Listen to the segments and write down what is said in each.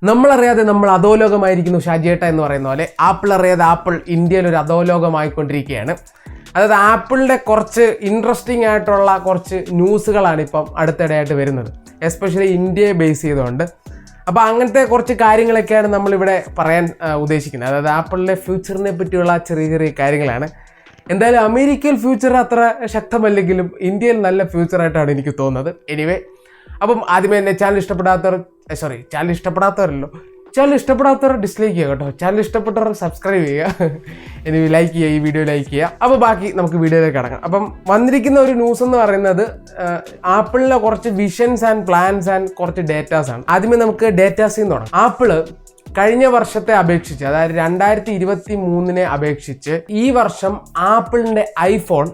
നമ്മളറിയാതെ നമ്മൾ അധോലോകമായിരിക്കുന്നു ഷാജിയേട്ട എന്ന് പറയുന്ന പോലെ ആപ്പിൾ അറിയാതെ ആപ്പിൾ ഇന്ത്യയിൽ ഒരു അധോലോകമായിക്കൊണ്ടിരിക്കുകയാണ്. അതായത് ആപ്പിളിൻ്റെ കുറച്ച് ഇൻട്രസ്റ്റിംഗ് ആയിട്ടുള്ള കുറച്ച് ന്യൂസുകളാണ് ഇപ്പം അടുത്തിടെയായിട്ട് വരുന്നത്, എസ്പെഷ്യലി ഇന്ത്യയെ ബേസ് ചെയ്തുകൊണ്ട്. അപ്പോൾ അങ്ങനത്തെ കുറച്ച് കാര്യങ്ങളൊക്കെയാണ് നമ്മളിവിടെ പറയാൻ ഉദ്ദേശിക്കുന്നത്. അതായത് ആപ്പിളിൻ്റെ ഫ്യൂച്ചറിനെ പറ്റിയുള്ള ചെറിയ ചെറിയ കാര്യങ്ങളാണ്. എന്തായാലും അമേരിക്കയിൽ ഫ്യൂച്ചർ അത്ര ശക്തമല്ലെങ്കിലും ഇന്ത്യയിൽ നല്ല ഫ്യൂച്ചറായിട്ടാണ് എനിക്ക് തോന്നുന്നത്. എനിവേ, അപ്പം ആദ്യമേ എന്നെ ചാനൽ ഇഷ്ടപ്പെടാത്തവർ ഡിസ്ലൈക്ക് ചെയ്യുക കേട്ടോ. ചാനൽ ഇഷ്ടപ്പെട്ടവർ സബ്സ്ക്രൈബ് ചെയ്യുക, ഇനി ലൈക്ക് ചെയ്യുക, ഈ വീഡിയോ ലൈക്ക് ചെയ്യുക. അപ്പോൾ ബാക്കി നമുക്ക് വീഡിയോയിലേക്ക് കടക്കാം. അപ്പം വന്നിരിക്കുന്ന ഒരു ന്യൂസ് എന്ന് പറയുന്നത് ആപ്പിളിലെ കുറച്ച് വിഷൻസ് ആൻഡ് പ്ലാൻസ് ആൻഡ് കുറച്ച് ഡേറ്റാസ് ആണ്. ആദ്യമേ നമുക്ക് ഡേറ്റാസിൽ നിന്ന് തുടങ്ങാം. ആപ്പിള് കഴിഞ്ഞ വർഷത്തെ അപേക്ഷിച്ച്, അതായത് 2023 അപേക്ഷിച്ച് ഈ വർഷം ആപ്പിളിൻ്റെ ഐഫോൺ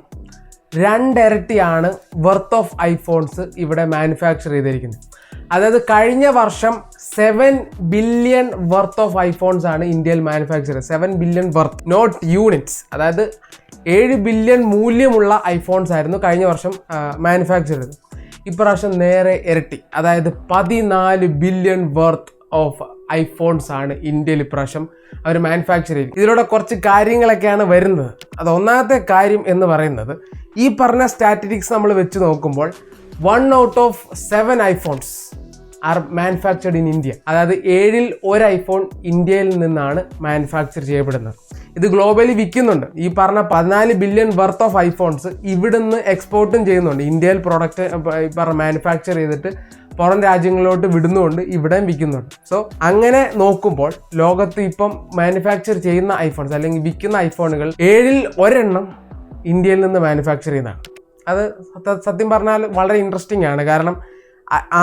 2 ഇരട്ടിയാണ് വെർത്ത് ഓഫ് ഐഫോൺസ് ഇവിടെ മാനുഫാക്ചർ ചെയ്തിരിക്കുന്നത്. അതായത് കഴിഞ്ഞ വർഷം 7 ബില്യൺ വെർത്ത് ഓഫ് ഐഫോൺസ് ആണ് ഇന്ത്യയിൽ മാനുഫാക്ചർ ചെയ്തത്. 7 ബില്യൺ വെർത്ത്, നോട്ട് യൂണിറ്റ്സ്. അതായത് 7 ബില്യൺ മൂല്യമുള്ള ഐഫോൺസ് ആയിരുന്നു കഴിഞ്ഞ വർഷം മാനുഫാക്ചർ ചെയ്തത്. ഇപ്രാവശ്യം നേരെ ഇരട്ടി, അതായത് 14 ബില്യൺ വെർത്ത് ഓഫ് ഐഫോൺസ് ആണ് ഇന്ത്യയിൽ ഇപ്രാവശ്യം അവർ മാനുഫാക്ചർ ചെയ്തത്. ഇതിലൂടെ കുറച്ച് കാര്യങ്ങളൊക്കെയാണ് വരുന്നത്. അത് ഒന്നാമത്തെ കാര്യം എന്ന് പറയുന്നത്, ഈ പറഞ്ഞ സ്റ്റാറ്റിസ്റ്റിക്സ് നമ്മൾ വെച്ച് നോക്കുമ്പോൾ 1 out of 7 iPhones are manufactured in India. അതായത് 7ൽ 1 ഐഫോൺ ഇന്ത്യയിൽ നിന്നാണ് മാനുഫാക്ചർ ചെയ്യപ്പെടുന്നത്. ഇത് ഗ്ലോബലി വിൽക്കുന്നുണ്ട്. ഈ പറഞ്ഞ 14 ബില്യൺ വെർത്ത് ഓഫ് ഐഫോൺസ് ഇവിടുന്ന് എക്സ്പോർട്ടും ചെയ്യുന്നുണ്ട്. ഇന്ത്യയിൽ പ്രോഡക്റ്റ് ഈ പറഞ്ഞ മാനുഫാക്ചർ ചെയ്തിട്ട് പുറം രാജ്യങ്ങളിലോട്ട് വിടുന്നുകൊണ്ട് ഇവിടെയും വിൽക്കുന്നുണ്ട്. സോ അങ്ങനെ നോക്കുമ്പോൾ ലോകത്ത് ഇപ്പം മാനുഫാക്ചർ ചെയ്യുന്ന ഐഫോൺസ് അല്ലെങ്കിൽ വിൽക്കുന്ന ഐഫോണുകൾ 7ൽ 1 എണ്ണം ഇന്ത്യയിൽ നിന്ന് മാനുഫാക്ചർ ചെയ്യുന്നതാണ്. അത് സത്യം പറഞ്ഞാൽ വളരെ ഇൻട്രസ്റ്റിംഗ് ആണ്. കാരണം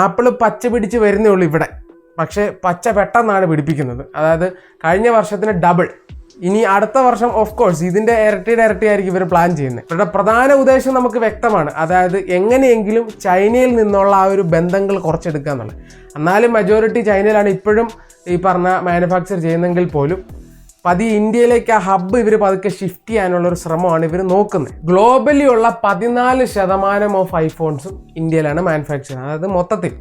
ആപ്പിള് പച്ച പിടിച്ച് വരുന്നേ ഉള്ളൂ ഇവിടെ, പക്ഷേ പച്ച പെട്ടെന്നാണ് പിടിപ്പിക്കുന്നത്. അതായത് കഴിഞ്ഞ വർഷത്തിന് ഡബിൾ. ഇനി അടുത്ത വർഷം ഓഫ് കോഴ്സ് ഇതിൻ്റെ ഇരട്ടിയായിരിക്കും ഇവർ പ്ലാൻ ചെയ്യുന്നത്. ഇവരുടെ പ്രധാന ഉദ്ദേശം നമുക്ക് വ്യക്തമാണ്. അതായത് എങ്ങനെയെങ്കിലും ചൈനയിൽ നിന്നുള്ള ആ ഒരു ബന്ധങ്ങൾ കുറച്ചെടുക്കുക എന്നുള്ളത്. എന്നാലും മജോറിറ്റി ചൈനയിലാണ് ഇപ്പോഴും ഈ പറഞ്ഞ മാനുഫാക്ചർ ചെയ്യുന്നെങ്കിൽ പോലും പതിയെ ഇന്ത്യയിലേക്ക് ആ ഹബ്ബ് ഇവർ പതുക്കെ ഷിഫ്റ്റ് ചെയ്യാനുള്ളൊരു ശ്രമമാണ് ഇവർ നോക്കുന്നത്. ഗ്ലോബലി ഉള്ള 14% ഓഫ് ഐഫോൺസും ഇന്ത്യയിലാണ് മാനുഫാക്ചർ ചെയ്യുന്നത്. അതായത് മൊത്തത്തിൽ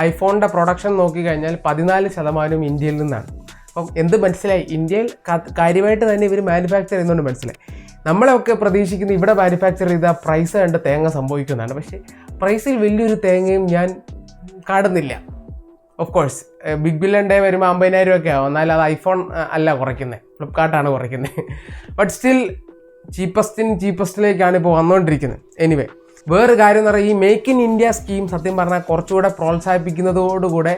ഐഫോണിൻ്റെ പ്രൊഡക്ഷൻ നോക്കിക്കഴിഞ്ഞാൽ 14% ഇന്ത്യയിൽ നിന്നാണ്. അപ്പം എന്ത് മനസ്സിലായി? ഇന്ത്യയിൽ കാര്യമായിട്ട് തന്നെ ഇവർ മാനുഫാക്ചർ ചെയ്യുന്നതുകൊണ്ട് മനസ്സിലായി. നമ്മളെയൊക്കെ പ്രതീക്ഷിക്കുന്നത് ഇവിടെ മാനുഫാക്ചർ ചെയ്ത പ്രൈസ് കണ്ട് തേങ്ങ സംഭവിക്കുന്നതാണ്. പക്ഷേ പ്രൈസിൽ വലിയൊരു തേങ്ങയും ഞാൻ കാണുന്നില്ല. Of course big billion day വരുമ്പോൾ 50,000 ഒക്കെ ആവും. എന്നാൽ അത് ഐഫോൺ അല്ല കുറയ്ക്കുന്നത്, ഫ്ലിപ്കാർട്ടാണ് കുറയ്ക്കുന്നത്. ബട്ട് സ്റ്റിൽ ചീപ്പസ്റ്റിലേക്കാണ് ഇപ്പോൾ വന്നുകൊണ്ടിരിക്കുന്നത്. എനിവേ, വേറെ കാര്യം എന്ന് പറഞ്ഞാൽ ഈ മേക്ക് ഇൻ ഇന്ത്യ സ്കീം സത്യം പറഞ്ഞാൽ കുറച്ചുകൂടെ പ്രോത്സാഹിപ്പിക്കുന്നതോടുകൂടെ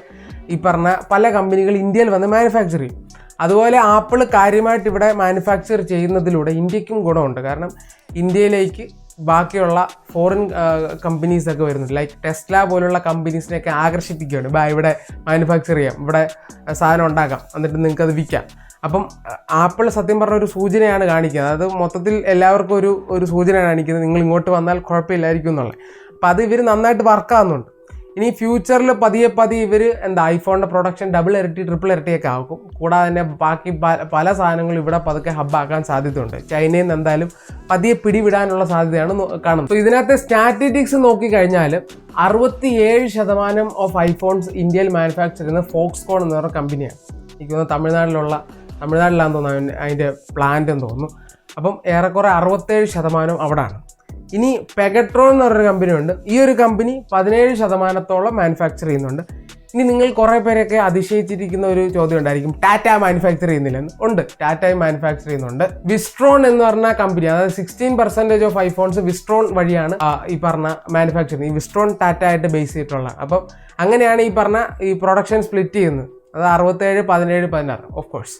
ഈ പറഞ്ഞ പല കമ്പനികൾ ഇന്ത്യയിൽ വന്ന് മാനുഫാക്ചർ ചെയ്യും. അതുപോലെ ആപ്പിൾ കാര്യമായിട്ട് ഇവിടെ മാനുഫാക്ചർ ചെയ്യുന്നതിലൂടെ ഇന്ത്യക്കും ഗുണമുണ്ട്. കാരണം ഇന്ത്യയിലേക്ക് ബാക്കിയുള്ള ഫോറിൻ കമ്പനീസൊക്കെ വരുന്നുണ്ട്. ലൈക്ക് ടെസ്ല പോലുള്ള കമ്പനീസിനെയൊക്കെ ആകർഷിപ്പിക്കുകയാണ്. ഇവിടെ മാനുഫാക്ചർ ചെയ്യാം, ഇവിടെ സാധനം ഉണ്ടാക്കാം, എന്നിട്ട് നിങ്ങൾക്ക് അത് വിൽക്കാം. അപ്പം ആപ്പിൾ സത്യം പറഞ്ഞ ഒരു സൂചനയാണ് കാണിക്കുന്നത്. അത് മൊത്തത്തിൽ എല്ലാവർക്കും ഒരു സൂചനയാണ് കാണിക്കുന്നത്, നിങ്ങൾ ഇങ്ങോട്ട് വന്നാൽ കുഴപ്പമില്ലായിരിക്കും എന്നുള്ളത്. അപ്പം അത് ഇവർ നന്നായിട്ട് വർക്കാകുന്നുണ്ട്. ഇനി ഫ്യൂച്ചറിൽ പതിയെ ഇവർ ഐഫോണിൻ്റെ പ്രൊഡക്ഷൻ ഡബിൾ ഇരട്ടി ട്രിപ്പിൾ ഇരട്ടിയൊക്കെ ആക്കും. കൂടാതെ തന്നെ ബാക്കി പല സാധനങ്ങളും ഇവിടെ പതുക്കെ ഹബ്ബാക്കാൻ സാധ്യതയുണ്ട്. ചൈനയിൽ നിന്ന് എന്തായാലും പതിയെ പിടിവിടാനുള്ള സാധ്യതയാണ് കാണുന്നത്. അപ്പോൾ ഇതിനകത്തെ സ്റ്റാറ്റിസ്റ്റിക്സ് നോക്കിക്കഴിഞ്ഞാൽ 67% ഓഫ് ഐഫോൺസ് ഇന്ത്യയിൽ മാനുഫാക്ചർ ചെയ്യുന്നത് ഫോക്സ്കോൺ എന്ന് പറഞ്ഞ കമ്പനിയാണ്. എനിക്ക് തോന്നുന്നു തമിഴ്നാട്ടിലാണെന്ന് തോന്നുന്നു അതിൻ്റെ പ്ലാന്റ് എന്ന് തോന്നുന്നു. അപ്പം ഏറെക്കുറെ 67% അവിടെയാണ്. ഇനി പെഗട്രോൺ എന്ന് പറഞ്ഞൊരു കമ്പനിയുണ്ട്. ഈ ഒരു കമ്പനി 17% മാനുഫാക്ചർ ചെയ്യുന്നുണ്ട്. ഇനി നിങ്ങൾ കുറേ പേരൊക്കെ അതിശയിച്ചിരിക്കുന്ന ഒരു ചോദ്യം ഉണ്ടായിരിക്കും, ടാറ്റ മാനുഫാക്ചർ ചെയ്യുന്നില്ലെന്ന്. ഉണ്ട്, ടാറ്റയും മാനുഫാക്ചർ ചെയ്യുന്നുണ്ട്. വിസ്ട്രോൺ എന്ന് പറഞ്ഞ കമ്പനി, അതായത് 16% ഓഫ് ഐഫോൺസ് വിസ്ട്രോൺ വഴിയാണ് ഈ പറഞ്ഞ മാനുഫാക്ചർ ചെയ്യുന്നത്. ഈ വിസ്ട്രോൺ ടാറ്റ ആയിട്ട് ബേസ് ചെയ്തിട്ടുള്ള. അപ്പം അങ്ങനെയാണ് ഈ പറഞ്ഞ ഈ പ്രൊഡക്ഷൻ സ്പ്ലിറ്റ് ചെയ്യുന്നത്. അത് 67, 17, 16 ഓഫ് കോഴ്സ്.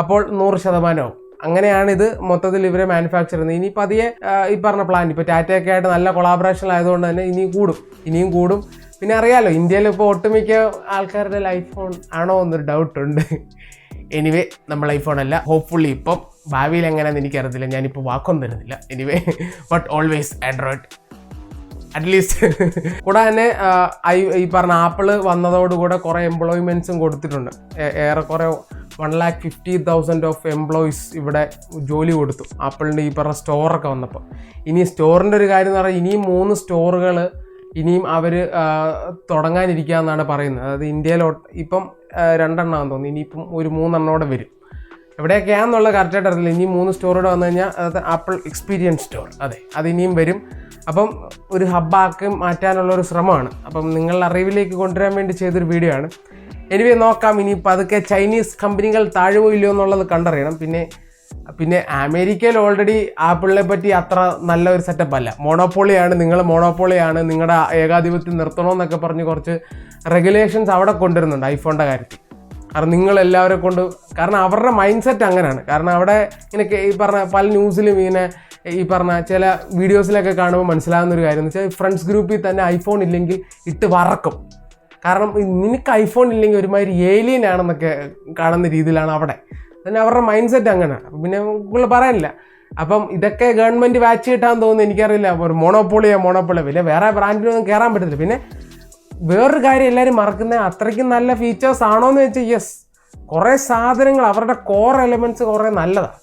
അപ്പോൾ 100% അങ്ങനെയാണ് ഇത് മൊത്തത്തിൽ ഇവരെ മാനുഫാക്ചർ ചെയ്യുന്നത്. ഇനി പതിയെ ഈ പറഞ്ഞ പ്ലാൻ ഇപ്പോൾ ടാറ്റയൊക്കെ ആയിട്ട് നല്ല കൊളാബറേഷൻ ആയതുകൊണ്ട് തന്നെ ഇനിയും കൂടും. പിന്നെ അറിയാലോ, ഇന്ത്യയിൽ ഇപ്പോൾ ഒട്ടുമിക്ക ആൾക്കാരുടെ ഐഫോൺ ആണോ എന്നൊരു ഡൗട്ടുണ്ട്. എനിവേ, നമ്മൾ ഐഫോൺ അല്ല. ഹോപ്പ്ഫുള്ളി ഇപ്പം ഭാവിയിൽ എങ്ങനെയാണെന്ന് എനിക്കറിയത്തില്ല, ഞാനിപ്പോൾ വാക്കൊന്നും തരുന്നില്ല. Anyway, but always Android at least. കൂടാതെ തന്നെ ഈ പറഞ്ഞ ആപ്പിള് വന്നതോടുകൂടെ കുറേ എംപ്ലോയ്മെൻറ്റ്സും കൊടുത്തിട്ടുണ്ട്. ഏറെക്കുറെ 150,000 ഓഫ് എംപ്ലോയീസ് ഇവിടെ ജോലി കൊടുത്തു ആപ്പിളിൻ്റെ ഈ പറഞ്ഞ സ്റ്റോറൊക്കെ വന്നപ്പോൾ. ഇനി സ്റ്റോറിൻ്റെ ഒരു കാര്യം എന്ന് പറഞ്ഞാൽ ഇനിയും 3 സ്റ്റോറുകൾ ഇനിയും അവർ തുടങ്ങാനിരിക്കുക എന്നാണ് പറയുന്നത്. അതായത് ഇന്ത്യയിലോട്ട് ഇപ്പം 2 എണ്ണമാണെന്ന് തോന്നുന്നു, ഇനിയിപ്പം ഒരു 3 എണ്ണോടെ വരും. എവിടെയൊക്കെയാണെന്നുള്ള കറക്റ്റായിട്ട് അറിയില്ല. ഇനി 3 സ്റ്റോറോടെ വന്നു കഴിഞ്ഞാൽ അത് ആപ്പിൾ എക്സ്പീരിയൻസ് സ്റ്റോർ, അതെ അത് ഇനിയും വരും. അപ്പം ഒരു ഹബ്ബാക്കി മാറ്റാനുള്ളൊരു ശ്രമമാണ്. അപ്പം നിങ്ങളുടെ അറിവിലേക്ക് കൊണ്ടുവരാൻ വേണ്ടി ചെയ്തൊരു വീഡിയോ ആണ്. എനിവേ നോക്കാം, ഇനി പതുക്കെ ചൈനീസ് കമ്പനികൾ താഴുവോ ഇല്ലയോ എന്നുള്ളത് കണ്ടറിയണം. പിന്നെ അമേരിക്കയിൽ ഓൾറെഡി ആപ്പിളിനെ പറ്റി അത്ര നല്ലൊരു സെറ്റപ്പ് അല്ല. മോണോപ്പോളിയാണ്, നിങ്ങളുടെ ഏകാധിപത്യം നിർത്തണമെന്നൊക്കെ പറഞ്ഞ് കുറച്ച് റെഗുലേഷൻസ് അവിടെ കൊണ്ടുവരുന്നുണ്ട് ഐഫോണിൻ്റെ കാര്യത്തിൽ. കാരണം നിങ്ങളെല്ലാവരെ കൊണ്ട്, കാരണം അവരുടെ മൈൻഡ് സെറ്റ് അങ്ങനെയാണ്. കാരണം അവിടെ ഇങ്ങനെ ഈ പറഞ്ഞ പല ന്യൂസിലും ഇങ്ങനെ ഈ പറഞ്ഞ ചില വീഡിയോസിലൊക്കെ കാണുമ്പോൾ മനസ്സിലാകുന്ന ഒരു കാര്യം എന്ന് വെച്ചാൽ ഫ്രണ്ട്സ് ഗ്രൂപ്പിൽ തന്നെ ഐഫോൺ ഇല്ലെങ്കിൽ ഇട്ട് വറക്കും. കാരണം നിനക്ക് ഐഫോൺ ഇല്ലെങ്കിൽ ഒരുമാതിരി ഏലിയൻ ആണെന്നൊക്കെ കാണുന്ന രീതിയിലാണ് അവിടെ. തന്നെ അവരുടെ മൈൻഡ് സെറ്റ് അങ്ങനെയാണ്. അപ്പം പിന്നെ കൂടുതൽ പറയാനില്ല. അപ്പം ഇതൊക്കെ ഗവൺമെൻറ് വാച്ച് കിട്ടാൻ തോന്നുന്നു, എനിക്കറിയില്ല. ഒരു മോണോപ്പോളിയോ പിന്നെ വേറെ ബ്രാൻഡിനൊന്നും കയറാൻ പറ്റത്തില്ല. പിന്നെ വേറൊരു കാര്യം എല്ലാവരും മറക്കുന്നത്, അത്രയ്ക്കും നല്ല ഫീച്ചേഴ്സ് ആണോ എന്ന് വെച്ചാൽ യെസ്, കുറേ സാധനങ്ങൾ അവരുടെ കോർ എലമെൻറ്റ്സ് കുറേ നല്ലതാണ്.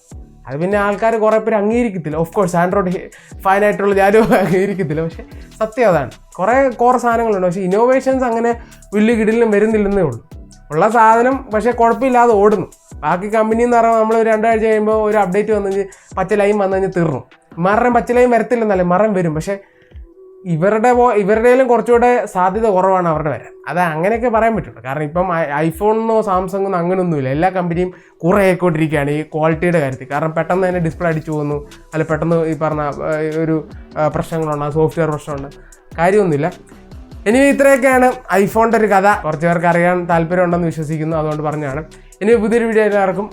അത് പിന്നെ ആൾക്കാർ കുറേ പേര് അംഗീകരിക്കത്തില്ല. ഓഫ് കോഴ്സ് ആൻഡ്രോയിഡ് ഫൈനായിട്ടുള്ള ഞാനും അംഗീകരിക്കത്തില്ല. പക്ഷേ സത്യം അതാണ്, കുറേ കോർ സാധനങ്ങളുണ്ട്. പക്ഷേ ഇന്നോവേഷൻസ് അങ്ങനെ വലിയ കിടിലും വരുന്നില്ലെന്നേ ഉള്ളൂ. ഉള്ള സാധനം പക്ഷേ കുഴപ്പമില്ലാതെ ഓടുന്നു. ബാക്കി കമ്പനി എന്ന് പറയുമ്പോൾ നമ്മൾ 2 ആഴ്ച കഴിയുമ്പോൾ ഒരു അപ്ഡേറ്റ് വന്നു കഴിഞ്ഞാൽ പച്ച ലൈൻ വന്നു കഴിഞ്ഞാൽ തീർന്നു. മരം പച്ച ലൈൻ വരത്തില്ലെന്നല്ലേ, മരം വരും. പക്ഷേ ഇവരുടെയിലും കുറച്ചുകൂടെ സാധ്യത കുറവാണ് അവരുടെ വരാൻ. അത് അങ്ങനെയൊക്കെ പറയാൻ പറ്റുള്ളൂ. കാരണം ഇപ്പം ഐഫോണിനോ സാംസങ്ങിനോ അങ്ങനെയൊന്നുമില്ല. എല്ലാ കമ്പനിയും കുറേ ആയിക്കൊണ്ടിരിക്കുകയാണ് ഈ ക്വാളിറ്റിയുടെ കാര്യത്തിൽ. കാരണം പെട്ടെന്ന് തന്നെ ഡിസ്പ്ലേ അടിച്ചു പോകുന്നു, അല്ല പെട്ടെന്ന് ഈ പറഞ്ഞ ഒരു പ്രശ്നങ്ങളുണ്ട്, സോഫ്റ്റ്വെയർ പ്രശ്നമുണ്ട്, കാര്യമൊന്നുമില്ല. ഇനി ഇത്രയൊക്കെയാണ് ഐഫോണിൻ്റെ ഒരു കഥ. കുറച്ച് പേർക്ക് അറിയാൻ താല്പര്യമുണ്ടെന്ന് വിശ്വസിക്കുന്നു, അതുകൊണ്ട് പറഞ്ഞാണ്. ഇനി പുതിയൊരു വീഡിയോ എല്ലാവർക്കും